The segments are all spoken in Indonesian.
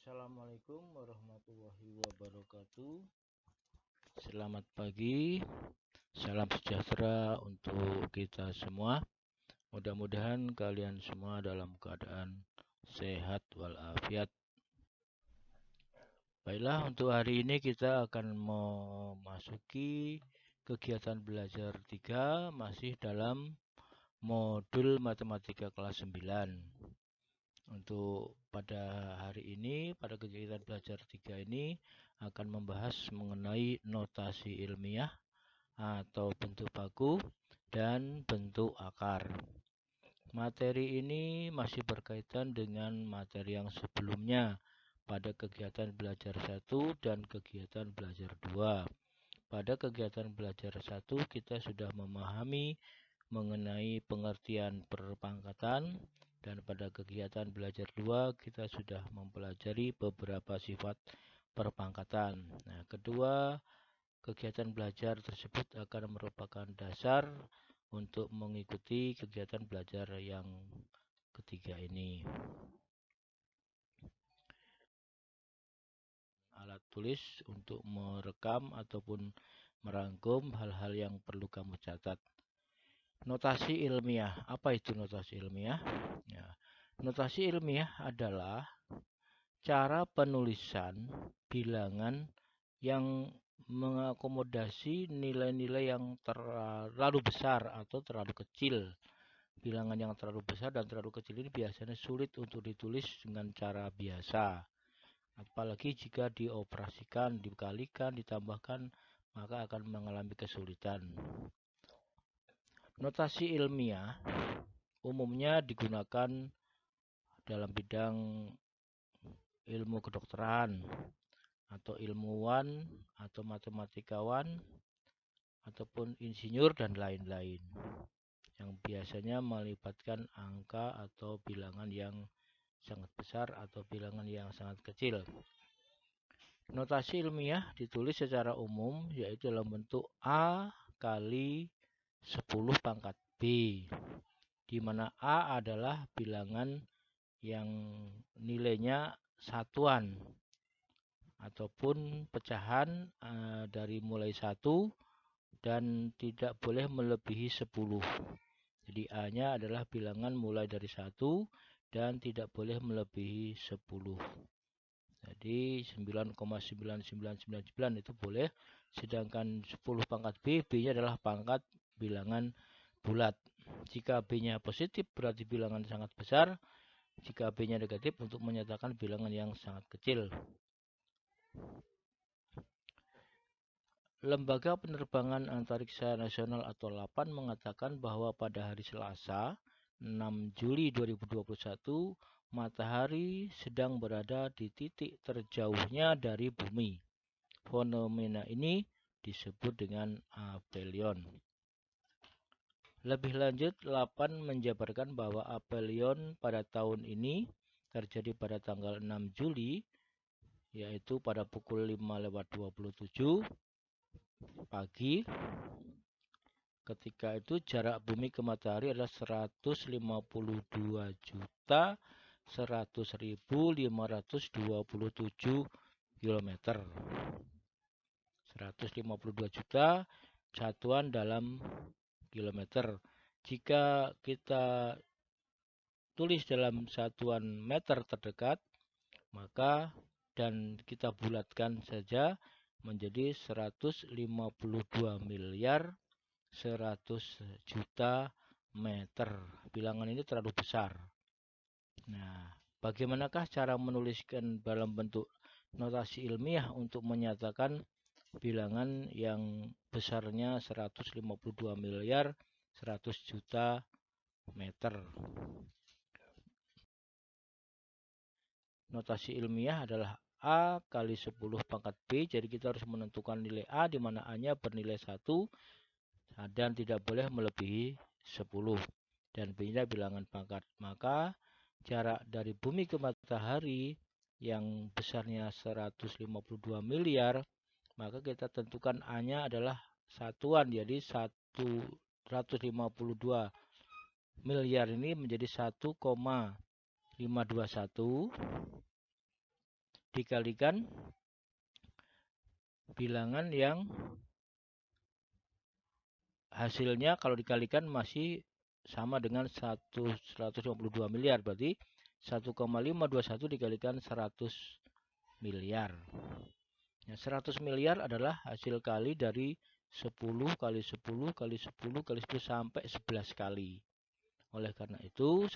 Assalamualaikum warahmatullahi wabarakatuh. Selamat pagi, salam sejahtera untuk kita semua. Mudah-mudahan kalian semua dalam keadaan sehat walafiat. Baiklah, untuk hari ini kita akan memasuki kegiatan belajar 3 masih dalam modul matematika kelas 9. Untuk pada hari ini, pada kegiatan belajar 3 ini akan membahas mengenai notasi ilmiah atau bentuk baku dan bentuk akar. Materi ini masih berkaitan dengan materi yang sebelumnya pada kegiatan belajar 1 dan kegiatan belajar 2. Pada kegiatan belajar 1 kita sudah memahami mengenai pengertian perpangkatan, dan pada kegiatan belajar 2 kita sudah mempelajari beberapa sifat perpangkatan. Nah, kedua kegiatan belajar tersebut akan merupakan dasar untuk mengikuti kegiatan belajar yang ketiga ini. Alat tulis untuk merekam ataupun merangkum hal-hal yang perlu kamu catat. Notasi ilmiah. Apa itu notasi ilmiah? Ya, notasi ilmiah adalah cara penulisan bilangan yang mengakomodasi nilai-nilai yang terlalu besar atau terlalu kecil. Bilangan yang terlalu besar dan terlalu kecil ini biasanya sulit untuk ditulis dengan cara biasa. Apalagi jika dioperasikan, dikalikan, ditambahkan, maka akan mengalami kesulitan. Notasi ilmiah umumnya digunakan dalam bidang ilmu kedokteran atau ilmuwan atau matematikawan ataupun insinyur dan lain-lain, yang biasanya melibatkan angka atau bilangan yang sangat besar atau bilangan yang sangat kecil. Notasi ilmiah ditulis secara umum yaitu dalam bentuk A kali 10 pangkat B, di mana A adalah bilangan yang nilainya satuan ataupun pecahan dari mulai 1 dan tidak boleh melebihi 10. Jadi A-nya adalah bilangan mulai dari 1 dan tidak boleh melebihi 10. Jadi 9,9999 itu boleh, sedangkan 10 pangkat B, B-nya adalah pangkat bilangan bulat. Jika B-nya positif berarti bilangan sangat besar, jika B-nya negatif untuk menyatakan bilangan yang sangat kecil. Lembaga Penerbangan Antariksa Nasional atau LAPAN mengatakan bahwa pada hari Selasa 6 Juli 2021 matahari sedang berada di titik terjauhnya dari bumi. Fenomena ini disebut dengan aphelion. Lebih lanjut, LAPAN menjabarkan bahwa aphelion pada tahun ini terjadi pada tanggal 6 Juli, yaitu pada pukul 5:27 pagi. Ketika itu jarak bumi ke matahari adalah 152.100.527 km. 152 juta satuan dalam kilometer. Jika kita tulis dalam satuan meter terdekat, maka dan kita bulatkan saja menjadi 152 miliar 100 juta meter. Bilangan ini terlalu besar. Nah, bagaimanakah cara menuliskan dalam bentuk notasi ilmiah untuk menyatakan bilangan yang besarnya 152 miliar 100 juta meter? Notasi ilmiah adalah A kali 10 pangkat B. Jadi kita harus menentukan nilai A, di mana A-nya bernilai 1 dan tidak boleh melebihi 10. Dan B-nya bilangan pangkat. Maka jarak dari bumi ke matahari yang besarnya 152 miliar, maka kita tentukan A-nya adalah satuan. Jadi 152 miliar ini menjadi 1,521 dikalikan bilangan yang hasilnya kalau dikalikan masih sama dengan 122 miliar. Berarti 1,521 dikalikan 100 miliar. Nah, 100 miliar adalah hasil kali dari 10 kali 10 kali 10 kali 10 sampai 11 kali. Oleh karena itu,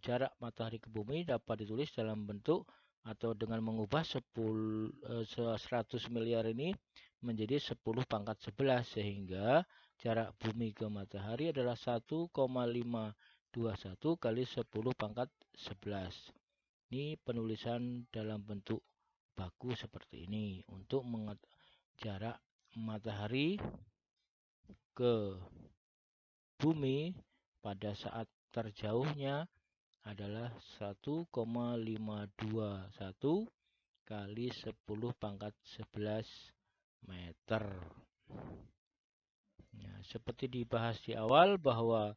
jarak matahari ke bumi dapat ditulis dalam bentuk atau dengan mengubah 100 miliar ini menjadi 10 pangkat 11 sehingga jarak bumi ke matahari adalah 1,521 kali 10 pangkat 11. Ini penulisan dalam bentuk baku seperti ini untuk jarak matahari ke bumi pada saat terjauhnya adalah 1,521 kali 10 pangkat 11 meter. Nah, seperti dibahas di awal bahwa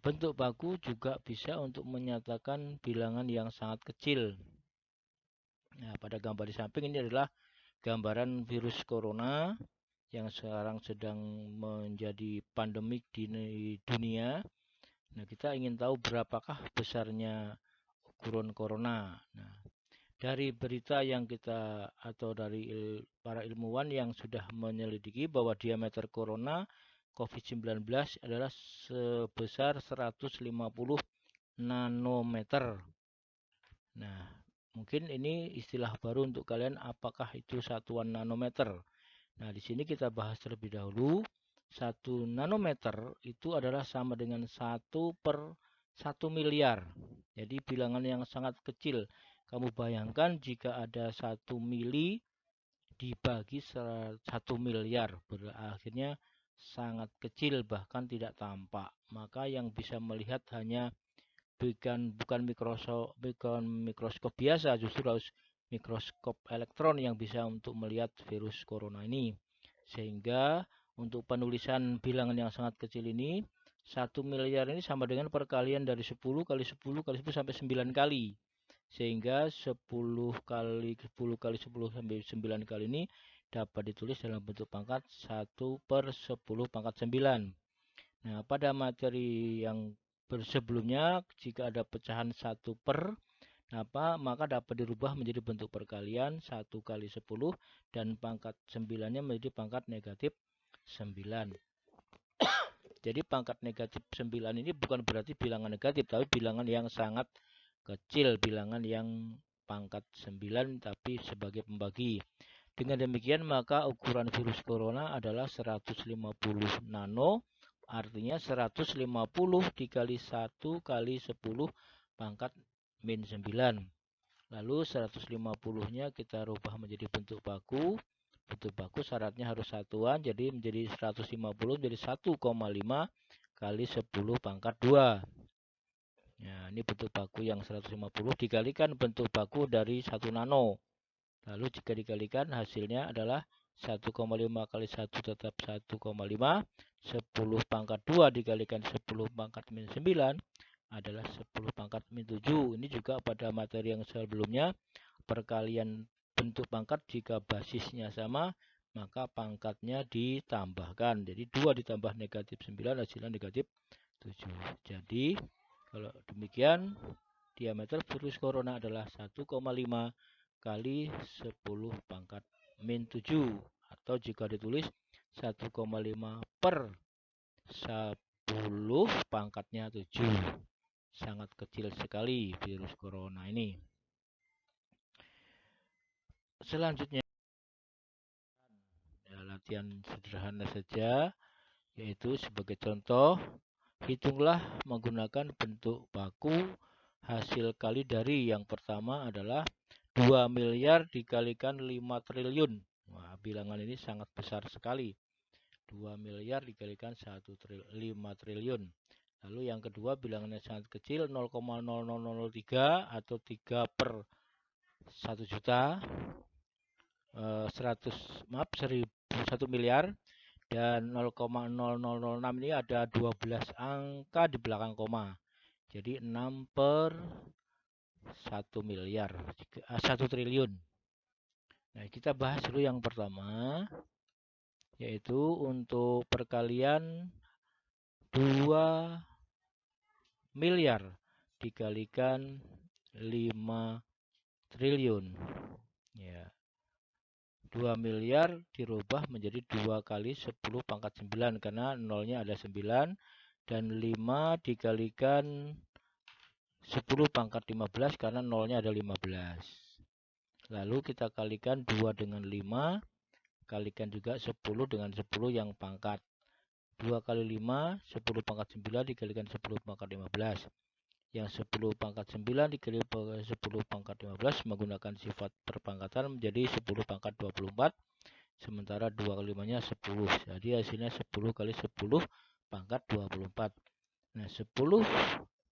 bentuk baku juga bisa untuk menyatakan bilangan yang sangat kecil. Nah, pada gambar di samping ini adalah gambaran virus corona yang sekarang sedang menjadi pandemik di dunia. Nah, kita ingin tahu berapakah besarnya ukuran corona. Nah, dari berita yang kita atau dari para ilmuwan yang sudah menyelidiki bahwa diameter corona COVID-19 adalah sebesar 150 nanometer. Nah, mungkin ini istilah baru untuk kalian, apakah itu satuan nanometer. Nah, di sini kita bahas terlebih dahulu. 1 nanometer itu adalah sama dengan 1 per 1 miliar. Jadi bilangan yang sangat kecil. Kamu bayangkan jika ada 1 mili dibagi 1 miliar. Akhirnya sangat kecil, bahkan tidak tampak. Maka yang bisa melihat hanya bukan mikroskop biasa, justru harus mikroskop elektron yang bisa untuk melihat virus corona ini. Sehingga untuk penulisan bilangan yang sangat kecil ini, 1 miliar ini sama dengan perkalian dari 10 kali 10 kali 10 sampai 9 kali. Sehingga 10 kali 10 kali 10 sampai 9 kali ini dapat ditulis dalam bentuk pangkat 1 per 10 pangkat 9. Nah, pada materi yang sebelumnya, jika ada pecahan 1 per maka dapat dirubah menjadi bentuk perkalian 1 kali 10 dan pangkat 9-nya menjadi pangkat negatif 9. Jadi pangkat negatif 9 ini bukan berarti bilangan negatif, tapi bilangan yang sangat kecil, bilangan yang pangkat 9 tapi sebagai pembagi. Dengan demikian maka ukuran virus corona adalah 150 nano, artinya 150 dikali 1 kali 10 pangkat min 9. Lalu 150-nya kita rubah menjadi bentuk baku. Bentuk baku syaratnya harus satuan, jadi menjadi 150 menjadi 1,5 kali 10 pangkat 2. Nah, ini bentuk baku yang 150 dikalikan bentuk baku dari 1 nano. Lalu jika dikalikan hasilnya adalah 1,5 kali 1 tetap 1,5. 10 pangkat 2 dikalikan 10 pangkat min 9 adalah 10 pangkat min 7. Ini juga pada materi yang sebelumnya, perkalian bentuk pangkat jika basisnya sama, maka pangkatnya ditambahkan. Jadi 2 ditambah negatif 9 hasilnya negatif 7. Jadi kalau demikian, diameter virus corona adalah 1,5 kali 10 pangkat min 7. Atau jika ditulis 1,5 per 10 pangkatnya 7. Sangat kecil sekali virus corona ini. Selanjutnya, latihan sederhana saja, yaitu sebagai contoh, hitunglah menggunakan bentuk baku hasil kali dari yang pertama adalah 2 miliar dikalikan 5 triliun. Wah, bilangan ini sangat besar sekali. 2 miliar dikalikan 5 triliun. Lalu yang kedua bilangannya sangat kecil, 0,0003 atau 3 per 1 juta, 1 miliar, dan 0,0006 ini ada 12 angka di belakang koma. Jadi 6 per 1 miliar, 1 triliun. Nah, kita bahas dulu yang pertama, yaitu untuk perkalian 2 miliar dikalikan 5 triliun. Ya. 2 miliar dirubah menjadi 2 kali 10 pangkat 9 karena nolnya ada 9 dan 5 dikalikan 10 pangkat 15 karena nolnya ada 15. Lalu kita kalikan 2 dengan 5, kalikan juga 10 dengan 10 yang pangkat. 2 kali 5, 10 pangkat 9 dikalikan 10 pangkat 15. Yang 10 pangkat 9 dikali 10 pangkat 15 menggunakan sifat perpangkatan menjadi 10 pangkat 24. Sementara 2 kali 5-nya 10. Jadi hasilnya 10 kali 10 pangkat 24. Nah, 10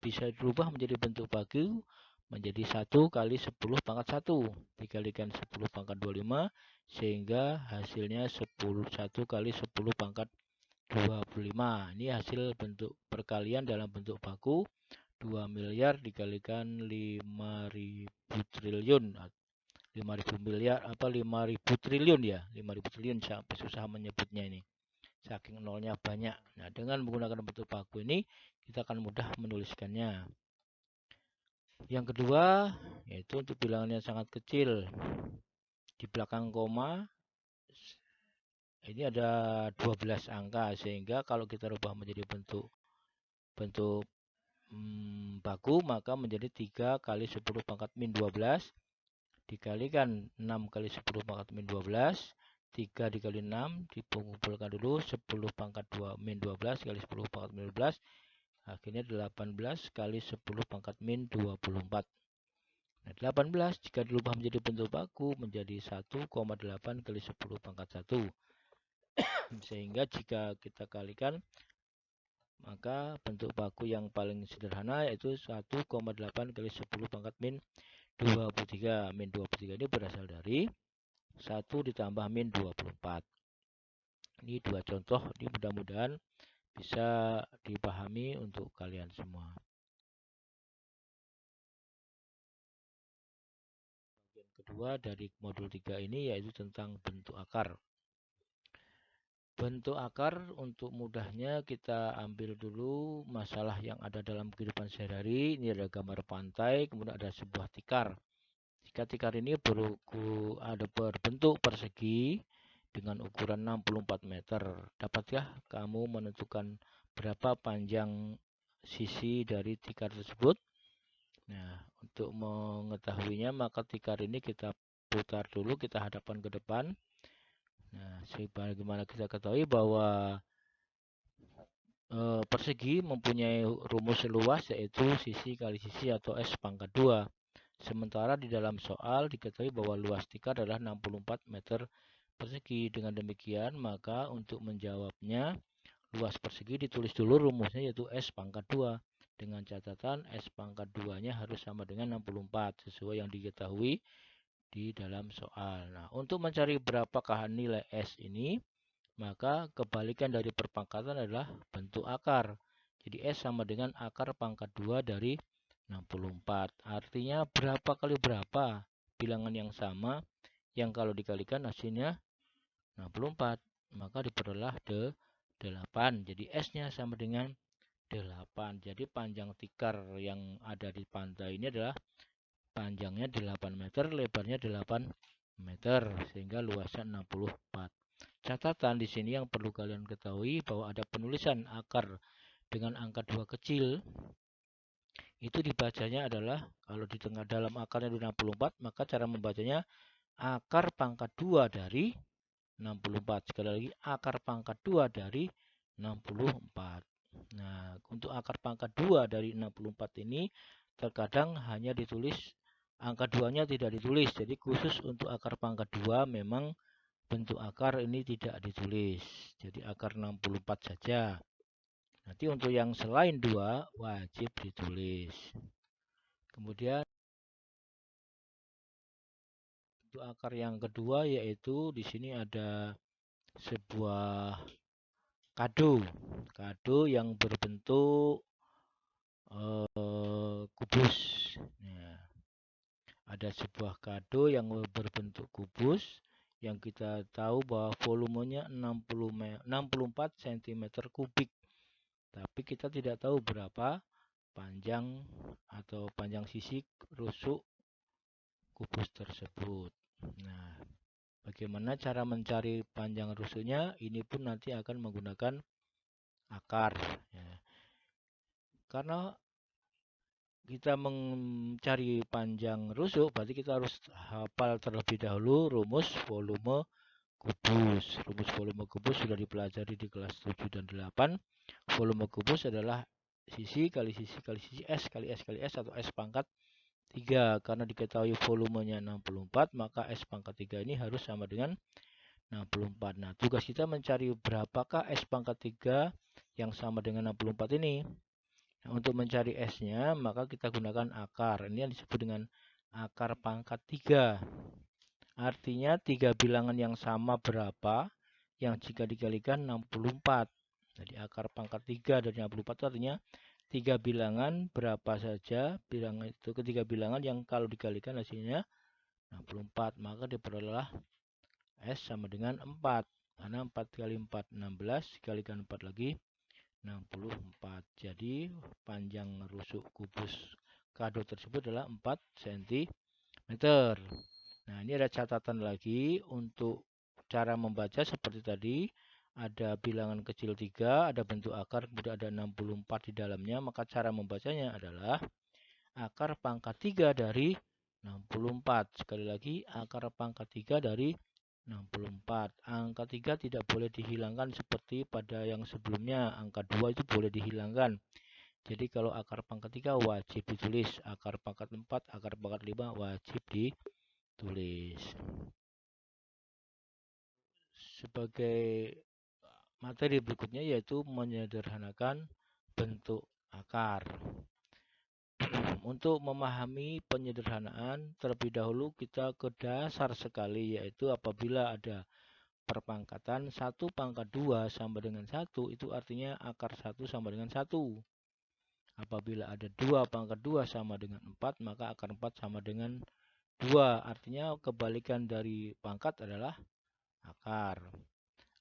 bisa dirubah menjadi bentuk baku menjadi 1 kali 10 pangkat 1. Dikalikan 10 pangkat 25 sehingga hasilnya 1 kali 10 pangkat 25. Ini hasil bentuk perkalian dalam bentuk baku. 2 miliar dikalikan 5.000 triliun. 5.000 miliar 5.000 triliun ya. 5.000 triliun sampai susah menyebutnya ini. Saking nolnya banyak. Nah, dengan menggunakan bentuk baku ini kita akan mudah menuliskannya. Yang kedua yaitu untuk bilangan yang sangat kecil. Di belakang koma ini ada 12 angka sehingga kalau kita rubah menjadi bentuk baku maka menjadi 3 kali 10 pangkat min 12 dikalikan 6 kali 10 pangkat min 12. 3 dikali 6 dikumpulkan dulu 10 pangkat 2 min 12 kali 10 pangkat min 12 akhirnya 18 kali 10 pangkat min 24. Nah, 18 jika dirubah menjadi bentuk baku menjadi 1,8 kali 10 pangkat 1. Sehingga jika kita kalikan maka bentuk baku yang paling sederhana yaitu 1,8 kali 10 pangkat min 23. Min 23 ini berasal dari 1 ditambah min 24. Ini dua contoh, ini mudah-mudahan bisa dipahami untuk kalian semua. Bagian kedua dari modul 3 ini yaitu tentang bentuk akar. Bentuk akar untuk mudahnya kita ambil dulu masalah yang ada dalam kehidupan sehari-hari. Ini ada gambar pantai, kemudian ada sebuah tikar. Jika tikar ini ada berbentuk persegi dengan ukuran 64 meter. Dapatkah kamu menentukan berapa panjang sisi dari tikar tersebut? Nah, untuk mengetahuinya maka tikar ini kita putar dulu, kita hadapkan ke depan. Nah, sebagaimana kita ketahui bahwa persegi mempunyai rumus luas yaitu sisi kali sisi atau S pangkat 2. Sementara di dalam soal diketahui bahwa luas tikar adalah 64 meter persegi. Dengan demikian, maka untuk menjawabnya, luas persegi ditulis dulu rumusnya yaitu S pangkat 2. Dengan catatan S pangkat 2-nya harus sama dengan 64 sesuai yang diketahui di dalam soal. Nah, untuk mencari berapakah nilai S ini, maka kebalikan dari perpangkatan adalah bentuk akar. Jadi S sama dengan akar pangkat 2 dari 64. Artinya berapa kali berapa bilangan yang sama yang kalau dikalikan hasilnya 64. Maka diperoleh 8. Jadi S-nya sama dengan 8. Jadi panjang tikar yang ada di pantai ini adalah panjangnya 8 meter, lebarnya 8 meter, sehingga luasnya 64. Catatan di sini yang perlu kalian ketahui bahwa ada penulisan akar dengan angka 2 kecil. Itu dibacanya adalah kalau di tengah dalam akarnya 64, maka cara membacanya akar pangkat 2 dari 64. Sekali lagi, akar pangkat 2 dari 64. Nah, untuk akar pangkat 2 dari 64 ini terkadang hanya ditulis angka 2-nya tidak ditulis. Jadi khusus untuk akar pangkat 2 memang bentuk akar ini tidak ditulis. Jadi akar 64 saja. Nanti untuk yang selain 2 wajib ditulis. Kemudian untuk akar yang kedua yaitu di sini ada sebuah kado yang berbentuk kubus. Nah, Ada sebuah kado yang berbentuk kubus yang kita tahu bahwa volumenya 64 cm kubik. Tapi kita tidak tahu berapa panjang atau panjang sisi rusuk kubus tersebut. Nah, bagaimana cara mencari panjang rusuknya? Ini pun nanti akan menggunakan akar. Ya. Karena kita mencari panjang rusuk, berarti kita harus hafal terlebih dahulu rumus volume kubus. Rumus volume kubus sudah dipelajari di kelas 7 dan 8. Volume kubus adalah sisi kali sisi kali sisi S kali S kali S atau S pangkat 3. Karena diketahui volumenya 64, maka S pangkat 3 ini harus sama dengan 64. Nah, tugas kita mencari berapakah S pangkat 3 yang sama dengan 64 ini. Nah, untuk mencari S-nya, maka kita gunakan akar. Ini yang disebut dengan akar pangkat 3. Artinya 3 bilangan yang sama berapa yang jika dikalikan 64. Jadi akar pangkat 3 dari 64 itu artinya 3 bilangan berapa saja bilangan itu, ketiga bilangan yang kalau dikalikan hasilnya 64. Maka diperolehlah S sama dengan 4. Karena 4 kali 4, 16. Dikalikan 4 lagi, 64. Jadi panjang rusuk kubus kado tersebut adalah 4 cm. Nah, ini ada catatan lagi untuk cara membaca seperti tadi. Ada bilangan kecil 3, ada bentuk akar, kemudian ada 64 di dalamnya. Maka cara membacanya adalah akar pangkat 3 dari 64. Sekali lagi, akar pangkat 3 dari 64. Angka 3 tidak boleh dihilangkan seperti pada yang sebelumnya. Angka 2 itu boleh dihilangkan. Jadi kalau akar pangkat 3 wajib ditulis. Akar pangkat 4, akar pangkat 5 wajib ditulis. Sebagai materi berikutnya yaitu menyederhanakan bentuk akar. Untuk memahami penyederhanaan, terlebih dahulu kita ke dasar sekali, yaitu apabila ada perpangkatan 1 pangkat 2 sama dengan 1, itu artinya akar 1 sama dengan 1. Apabila ada 2 pangkat 2 sama dengan 4, maka akar 4 sama dengan 2. Artinya kebalikan dari pangkat adalah akar.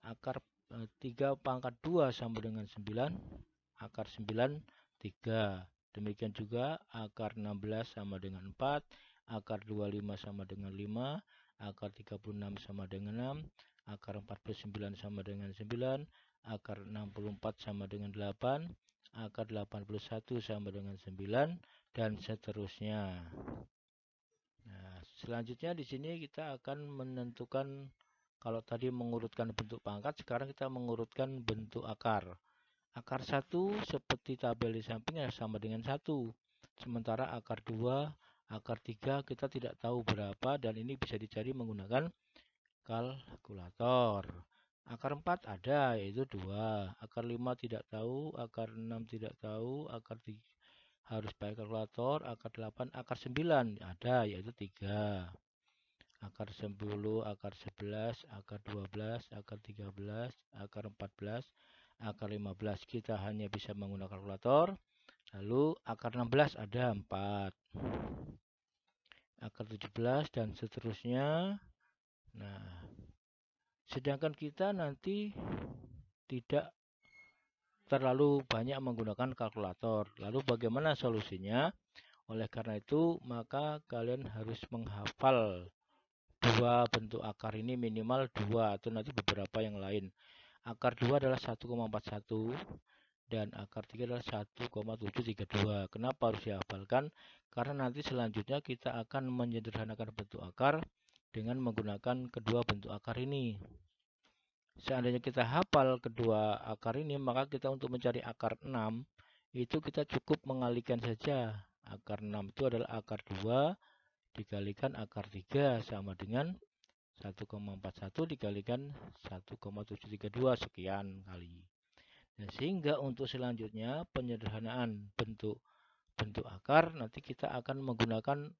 Akar 3 pangkat 2 sama dengan 9, akar 9, 3. Demikian juga akar 16 sama dengan 4, akar 25 sama dengan 5, akar 36 sama dengan 6, akar 49 sama dengan 9, akar 64 sama dengan 8, akar 81 sama dengan 9, dan seterusnya. Nah, selanjutnya di sini kita akan menentukan, kalau tadi mengurutkan bentuk pangkat, sekarang kita mengurutkan bentuk akar. Akar 1 seperti tabel di sampingnya sama dengan 1. Sementara akar 2, akar 3 kita tidak tahu berapa dan ini bisa dicari menggunakan kalkulator. Akar 4 ada yaitu 2. Akar 5 tidak tahu, akar 6 tidak tahu, akar 3 harus pakai kalkulator, akar 8, akar 9 ada yaitu 3. Akar 10, akar 11, akar 12, akar 13, akar 14, akar 15 kita hanya bisa menggunakan kalkulator. Lalu akar 16 ada 4. Akar 17 dan seterusnya. Nah, sedangkan kita nanti tidak terlalu banyak menggunakan kalkulator. Lalu bagaimana solusinya? Oleh karena itu, maka kalian harus menghafal dua bentuk akar ini, minimal 2 atau nanti beberapa yang lain. Akar 2 adalah 1,41 dan akar 3 adalah 1,732. Kenapa harus dihafalkan? Karena nanti selanjutnya kita akan menyederhanakan bentuk akar dengan menggunakan kedua bentuk akar ini. Seandainya kita hafal kedua akar ini, maka kita untuk mencari akar 6 itu kita cukup mengalihkan saja. Akar 6 itu adalah akar 2 dikalikan akar 3 sama dengan 1,41 dikalikan 1,732 sekian kali. Nah, sehingga untuk selanjutnya penyederhanaan bentuk akar nanti kita akan menggunakan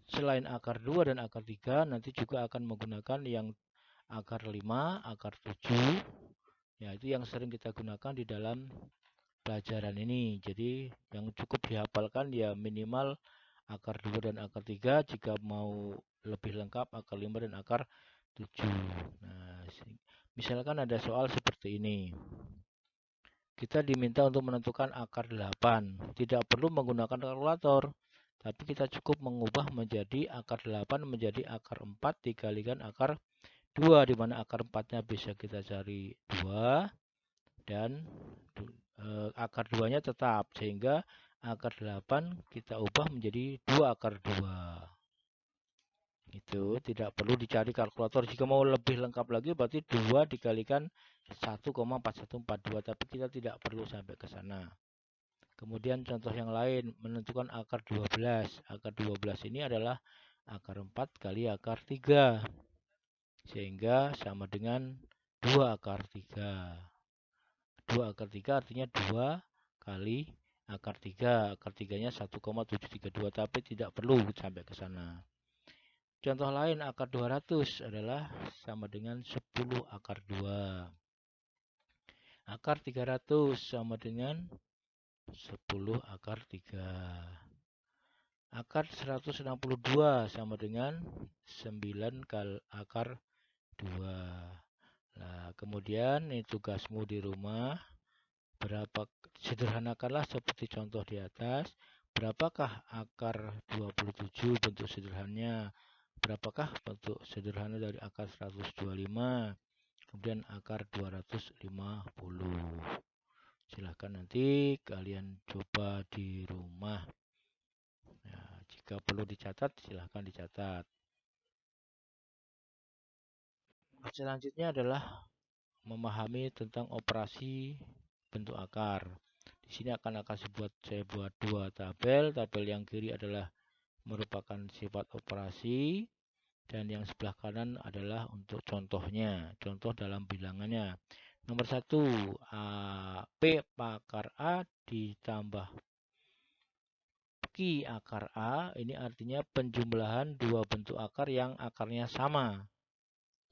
selain akar 2 dan akar 3 nanti juga akan menggunakan yang akar 5, akar 7. Ya, itu yang sering kita gunakan di dalam pelajaran ini. Jadi yang cukup dihafalkan ya minimal akar 2 dan akar 3. Jika mau lebih lengkap, akar 5 dan akar 7. Nah, misalkan ada soal seperti ini. Kita diminta untuk menentukan akar 8. Tidak perlu menggunakan kalkulator, tapi kita cukup mengubah menjadi akar 8 menjadi akar 4 dikalikan akar 2, di mana akar 4-nya bisa kita cari 2 dan akar 2-nya tetap, sehingga akar 8 kita ubah menjadi 2 akar 2. Itu tidak perlu dicari kalkulator. Jika mau lebih lengkap lagi berarti 2 dikalikan 1,4142, tapi kita tidak perlu sampai ke sana. Kemudian contoh yang lain, menentukan akar 12. Akar 12 ini adalah akar 4 kali akar 3. Sehingga sama dengan 2 akar 3. 2 akar 3 artinya 2 kali akar 3. Akar 3-nya 1,732, tapi tidak perlu sampai ke sana. Contoh lain, akar 200 adalah sama dengan 10 akar 2. Akar 300 sama dengan 10 akar 3. Akar 162 sama dengan 9 kali akar 2. Nah, kemudian ini tugasmu di rumah. Sederhanakanlah seperti contoh di atas. Berapakah akar 27 bentuk sederhananya? Berapakah bentuk sederhana dari akar 125? Kemudian akar 250. Silahkan nanti kalian coba di rumah. Nah, jika perlu dicatat, silahkan dicatat. Selanjutnya adalah memahami tentang operasi bentuk akar. Di sini akan saya buat dua tabel. Tabel yang kiri adalah merupakan sifat operasi dan yang sebelah kanan adalah untuk contohnya, contoh dalam bilangannya. Nomor 1, P akar A ditambah Q akar A, ini artinya penjumlahan dua bentuk akar yang akarnya sama.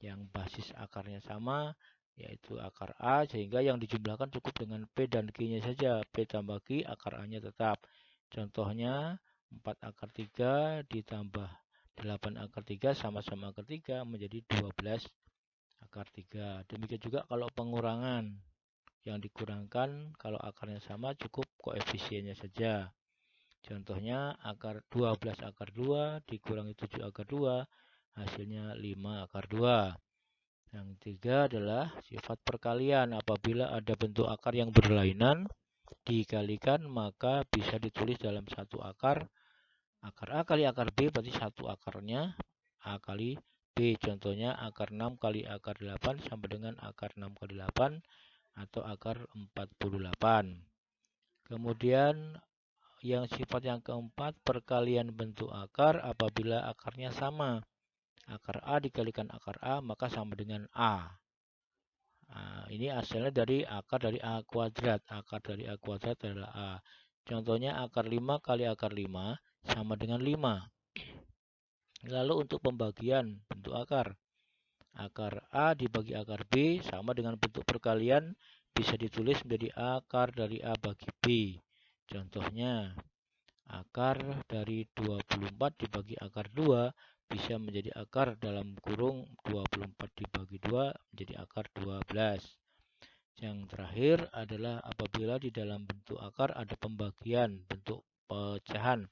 Yang basis akarnya sama, yaitu akar A, sehingga yang dijumlahkan cukup dengan P dan Q-nya saja. P tambah Q, akar A-nya tetap. Contohnya, 4 akar 3 ditambah 8 akar 3 sama-sama akar 3 menjadi 12 akar 3. Demikian juga kalau pengurangan. Yang dikurangkan kalau akarnya sama cukup koefisiennya saja. Contohnya akar 12 akar 2 dikurangi 7 akar 2 hasilnya 5 akar 2. Yang ketiga adalah sifat perkalian. Apabila ada bentuk akar yang berlainan dikalikan maka bisa ditulis dalam satu akar. Akar A kali akar B berarti satu akarnya A kali B. Contohnya akar 6 kali akar 8 sama dengan akar 6 kali 8 atau akar 48. Kemudian yang sifat yang keempat, perkalian bentuk akar apabila akarnya sama. Akar A dikalikan akar A maka sama dengan A. Nah, ini hasilnya dari akar dari A kuadrat. Akar dari A kuadrat adalah A. Contohnya akar 5 kali akar 5 sama dengan 5. Lalu untuk pembagian bentuk akar. Akar A dibagi akar B sama dengan bentuk perkalian bisa ditulis menjadi akar dari A bagi B. Contohnya, akar dari 24 dibagi akar 2 bisa menjadi akar dalam kurung 24 dibagi 2 menjadi akar 12. Yang terakhir adalah apabila di dalam bentuk akar ada pembagian bentuk pecahan,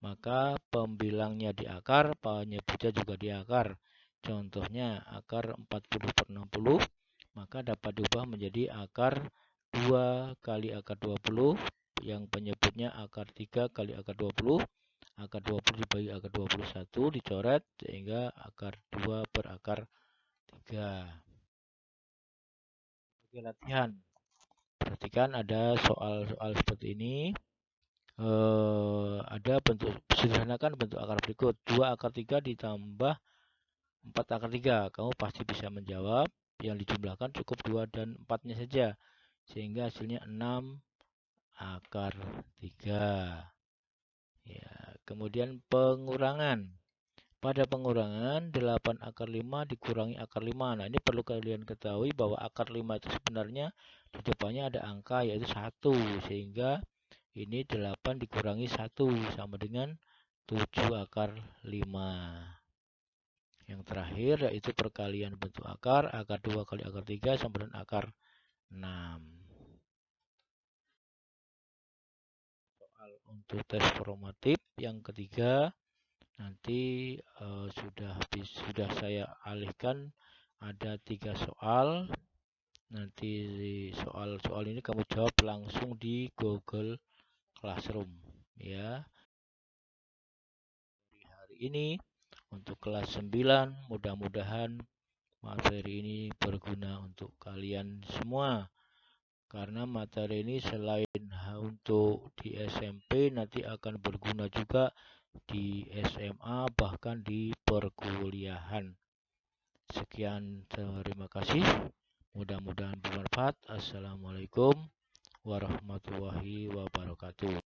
maka pembilangnya di akar, penyebutnya juga di akar. Contohnya akar 40 per 60, maka dapat diubah menjadi akar 2 kali akar 20, yang penyebutnya akar 3 kali akar 20. Akar 20 dibagi akar 21 dicoret sehingga akar 2 per akar 3. Oke, latihan. Perhatikan ada soal-soal seperti ini. Ada bentuk sederhanakan bentuk akar berikut. 2 akar 3 ditambah 4 akar 3. Kamu pasti bisa menjawab. Yang dijumlahkan cukup 2 dan 4-nya saja. Sehingga hasilnya 6 akar 3. Ya, kemudian pengurangan. Pada pengurangan 8 akar 5 dikurangi akar 5. Nah, ini perlu kalian ketahui bahwa akar 5 itu sebenarnya di depannya ada angka yaitu 1. Sehingga ini 8 dikurangi 1 sama dengan 7/5. Yang terakhir yaitu perkalian bentuk akar 2 kali akar 3 sama dengan akar 6. Soal untuk tes formatif yang ketiga nanti sudah saya alihkan, ada 3 soal. Nanti soal ini kamu jawab langsung di Google Classroom ya. Di hari ini untuk kelas 9 mudah-mudahan materi ini berguna untuk kalian semua. Karena materi ini selain untuk di SMP nanti akan berguna juga di SMA bahkan di perkuliahan. Sekian, terima kasih. Mudah-mudahan bermanfaat. Assalamualaikum warahmatullahi wabarakatuh.